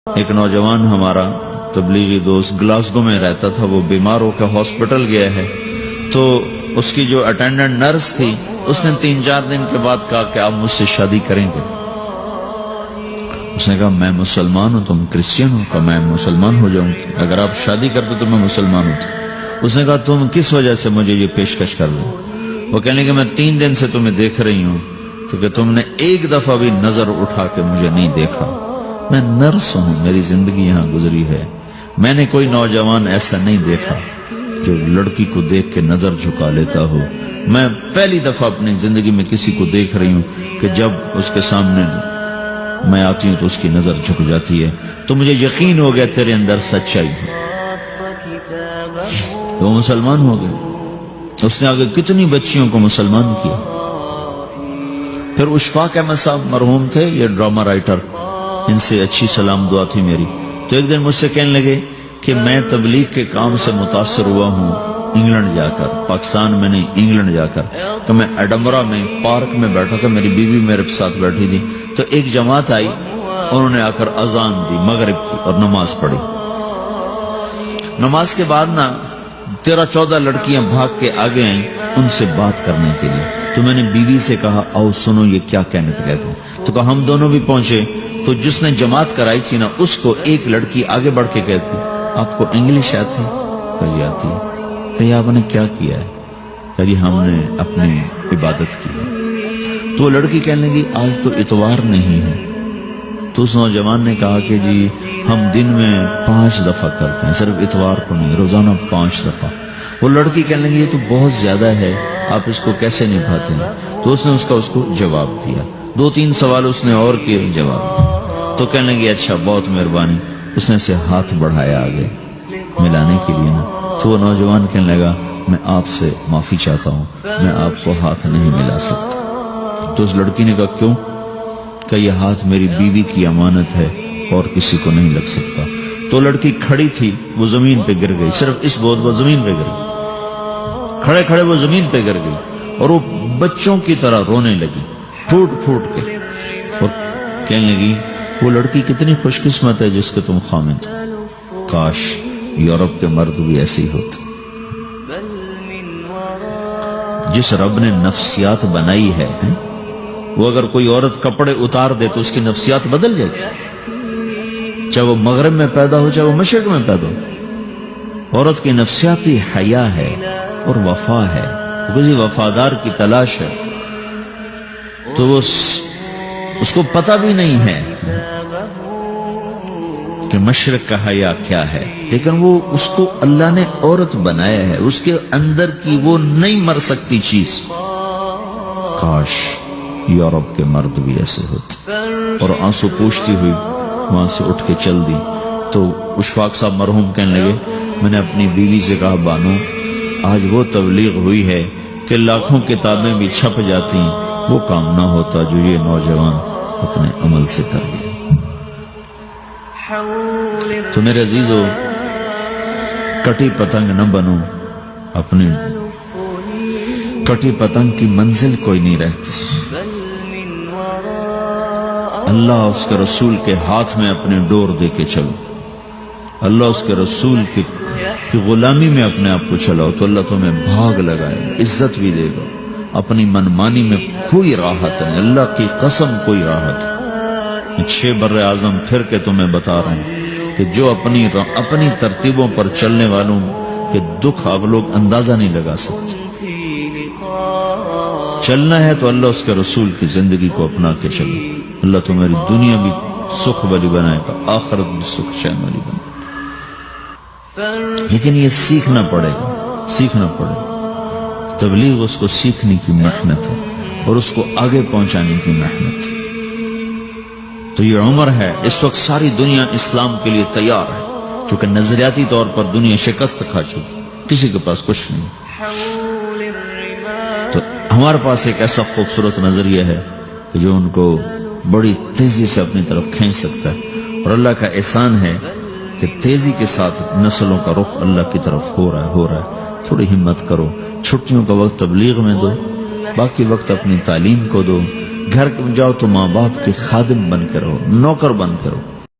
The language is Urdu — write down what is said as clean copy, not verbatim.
ایک نوجوان ہمارا تبلیغی دوست گلاسگو میں رہتا تھا، وہ بیمار ہو کے ہاسپٹل گیا ہے، تو اس کی جو اٹینڈنٹ نرس تھی اس نے 3-4 دن کے بعد کہا کہ آپ مجھ سے شادی کریں گے؟ اس نے کہا میں مسلمان ہوں، تم کرسچن ہو؟ کہا میں مسلمان ہو جاؤں گی، اگر آپ شادی کرتے تو میں مسلمان ہوں۔ اس نے کہا تم کس وجہ سے مجھے یہ پیشکش کر دیں؟ وہ کہنے کہ میں 3 دن سے تمہیں دیکھ رہی ہوں تو کہ تم نے ایک دفعہ بھی نظر اٹھا کے مجھے نہیں دیکھا، میں نرس ہوں، میری زندگی یہاں گزری ہے، میں نے کوئی نوجوان ایسا نہیں دیکھا جو لڑکی کو دیکھ کے نظر جھکا لیتا ہو، میں پہلی دفعہ اپنی زندگی میں کسی کو دیکھ رہی ہوں کہ جب اس کے سامنے میں آتی ہوں تو اس کی نظر جھک جاتی ہے، تو مجھے یقین ہو گیا تیرے اندر سچائی ہے۔ تو مسلمان ہو گئے، اس نے آگے کتنی بچیوں کو مسلمان کیا۔ پھر اشفاق احمد صاحب مرحوم تھے، یہ ڈرامہ رائٹر، ان سے اچھی سلام دعا تھی میری، تو ایک دن مجھ سے کہنے لگے کہ میں تبلیغ کے کام سے متاثر ہوا ہوں انگلینڈ جا کر، پاکستان میں نہیں، انگلینڈ جا کر۔ تو میں ایڈنبرا میں پارک میں بیٹھا تھا، میری بیوی میرے ساتھ بیٹھی تھی، تو ایک جماعت آئی، انہوں نے آ کر اذان دی مغرب کی اور نماز پڑھی۔ نماز کے بعد 13-14 لڑکیاں بھاگ کے آگے آئیں ان سے بات کرنے کے لیے، تو میں نے بیوی سے کہا آؤ سنو یہ کیا کہنے کہتے ہیں، تو کہا ہم دونوں بھی پہنچے، تو جس نے جماعت کرائی تھی نا، اس کو ایک لڑکی آگے بڑھ کے کہتی آپ کو انگلش آتی؟ کہی آتی ہے۔ کہی آپ نے کیا کیا ہے؟ کہی ہم نے اپنی عبادت کی۔ تو لڑکی کہنے لگی آج تو اتوار نہیں ہے، تو اس نوجوان نے کہا کہ جی ہم دن میں 5 دفعہ کرتے ہیں، صرف اتوار کو نہیں، روزانہ 5 دفعہ۔ وہ لڑکی کہنے لگی یہ تو بہت زیادہ ہے، آپ اس کو کیسے نبھاتے ہیں؟ تو اس نے اس کو جواب دیا، 2-3 سوال اس نے اور کیے، جواب دیا۔ تو کہنے لگی اچھا بہت مہربانی، اس نے سے ہاتھ بڑھایا آگے ملانے کے لیے نا، تو وہ نوجوان کہنے لگا میں آپ سے معافی چاہتا ہوں، میں آپ کو ہاتھ نہیں ملا سکتا۔ تو اس لڑکی نے کہا کیوں؟ کہ یہ ہاتھ میری بیوی کی امانت ہے اور کسی کو نہیں لگ سکتا۔ تو لڑکی کھڑی تھی، وہ زمین پہ گر گئی، صرف اس بہت وہ زمین پہ گر گئی، کھڑے کھڑے وہ زمین پہ گر گئی، اور وہ بچوں کی طرح رونے لگی پھوٹ پھوٹ کے، اور کہنے لگی وہ لڑکی کتنی خوش قسمت ہے جس کے تم خامد، کاش یورپ کے مرد بھی ایسے ہی ہوتے۔ جس رب نے نفسیات بنائی ہے، وہ اگر کوئی عورت کپڑے اتار دے تو اس کی نفسیات بدل جاتی، چاہے وہ مغرب میں پیدا ہو چاہے وہ مشرق میں پیدا ہو۔ عورت کی نفسیاتی حیا ہے اور وفا ہے، کسی وفادار کی تلاش ہے، تو وہ اس کو پتہ بھی نہیں ہے کہ مشرق کا حیا کیا ہے، لیکن وہ اس کو اللہ نے عورت بنایا ہے، اس کے اندر کی وہ نہیں مر سکتی چیز۔ کاش یورپ کے مرد بھی ایسے ہوتے۔ اور آنسو پوچھتی ہوئی وہاں سے اٹھ کے چل دی۔ تو اشفاق صاحب مرحوم کہنے لگے میں نے اپنی بیوی سے کہا بانو آج وہ تبلیغ ہوئی ہے کہ لاکھوں کتابیں بھی چھپ جاتی، وہ کام نہ ہوتا جو یہ نوجوان اپنے عمل سے کر لیا۔ تو میرے عزیزو کٹی پتنگ نہ بنو، اپنی کٹی پتنگ کی منزل کوئی نہیں رہتی۔ اللہ اس کے رسول کے ہاتھ میں اپنے ڈور دے کے چلو، اللہ اس کے رسول کی غلامی میں اپنے آپ کو چلاؤ، تو اللہ تمہیں بھاگ لگائے گا، عزت بھی دے گا۔ اپنی منمانی میں کوئی راحت نہیں، اللہ کی قسم کوئی راحت نہیں۔ 6 بر اعظم پھر کے تمہیں بتا رہا ہوں کہ جو اپنی ترتیبوں پر چلنے والوں کے دکھ آپ لوگ اندازہ نہیں لگا سکتے۔ چلنا ہے تو اللہ اس کے رسول کی زندگی کو اپنا کے چلو، اللہ تمہاری دنیا بھی سکھ والی بنائے گا، آخرت بھی سکھ چین والی بنائے گا۔ لیکن یہ سیکھنا پڑے گا، سیکھنا پڑے گا۔ تبلیغ اس کو سیکھنے کی محنت ہے اور اس کو آگے پہنچانے کی محنت ہے۔ تو یہ عمر ہے، اس وقت ساری دنیا اسلام کے لیے تیار ہے، چونکہ نظریاتی طور پر دنیا شکست کھا چکی، کسی کے پاس کچھ نہیں۔ تو ہمارے پاس ایک ایسا خوبصورت نظریہ ہے کہ جو ان کو بڑی تیزی سے اپنی طرف کھینچ سکتا ہے، اور اللہ کا احسان ہے کہ تیزی کے ساتھ نسلوں کا رخ اللہ کی طرف ہو رہا ہے۔ تھوڑی ہمت کرو، چھٹیوں کا وقت تبلیغ میں دو، باقی وقت اپنی تعلیم کو دو، گھر جاؤ تو ماں باپ کے خادم بن کے رہو، نوکر بن کے رہو۔